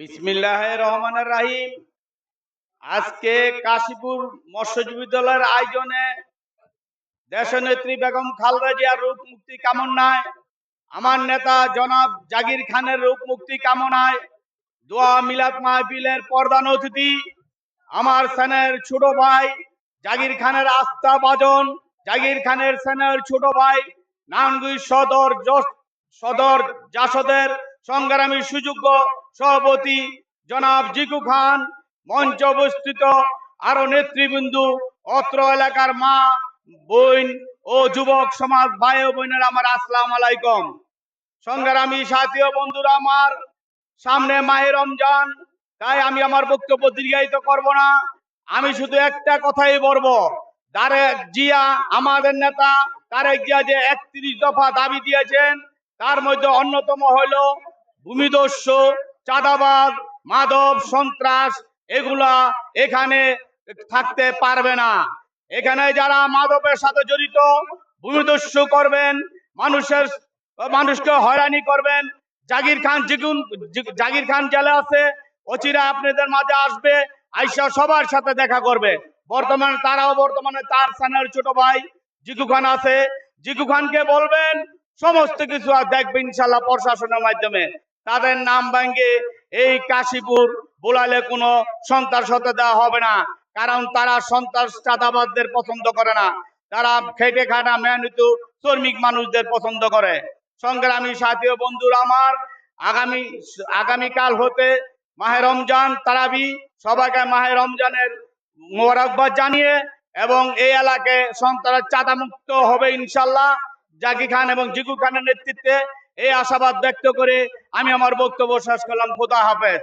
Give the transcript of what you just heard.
বিসমিল্লাহির রহমানির রহিম। আজকে কাশীপুর মৎস্যজীবী বিদ্যালয়ের আয়োজনে দেশনেত্রী বেগম খালেদা জিয়ার রূপ মুক্তি কামনায়, আমার নেতা জনাব জাকির খানের রূপ মুক্তি কামনায় দোয়া মিলাদ মাহফিলের প্রধান অতিথি আমার সেনের ছোট ভাই জাকির খানের আস্থা ভাজন, জাকির খানের সেনের ছোট ভাই নারায়ণগঞ্জ সদর জাসদের সংগ্রামী সুযোগ্য সভাপতি জনাব জিকু খান, মঞ্চ অবস্থিত আরো নেতৃবৃন্দ, অত্র এলাকার মা বোন ও যুবক সমাজ ভাই ও বোনেরা আমার আসসালামু আলাইকুম। সংগ্রামী সাথী ও বন্ধুরা, আমার সামনে মাহে রমজান, তাই আমি আমার বক্তব্য দীর্ঘায়িত করব না। আমি শুধু একটা কথাই বলবো, তারেক জিয়া, আমাদের নেতা তারেক জিয়া যে 31 দফা দাবি দিয়েছেন, তার মধ্যে অন্যতম হলো ভূমিদস্যু, চাঁদাবাজ, মাদক, সন্ত্রাস, এগুলা এখানে থাকতে পারবে না। এখানে যারা মাদকের সাথে জড়িত, ভূমিদস্যু করবেন, মানুষকে হয়রানি করবেন, জাকির খান জেলে আছে, অচিরা আপনাদের মাঝে আসবে, আইসা সবার সাথে দেখা করবে। বর্তমানে তার সানের ছোট ভাই জিকু খান আছে, জিকু খানকে বলবেন সমস্ত কিছু আর দেখবেন ইনশাল্লাহ প্রশাসনের মাধ্যমে। তাদের নাম ভাঙ্গে এই কাশীপুর বোলালে কোনো সন্ত্রাস হতে দেওয়া হবে না, কারণ তারা সন্ত্রাস চাঁদাবাজদের পছন্দ করে না, তারা খেটে খাটা মেহনত শ্রমিক মানুষদের পছন্দ করে। সংগ্রামী সাথী ও বন্ধুরা আমার, আগামীকাল হতে মাহে রমজান তারাবি, সবাইকে মাহে রমজানের মোবারকবাদ জানিয়ে এবং এই এলাকায় সন্ত্রাস চাঁদা মুক্ত হবে ইনশাল্লাহ জাকির খান এবং জিকু খানের নেতৃত্বে, এই আশাবাদ ব্যক্ত করে আমি আমার বক্তব্য শেষ করলাম। খোদা হাফেজ।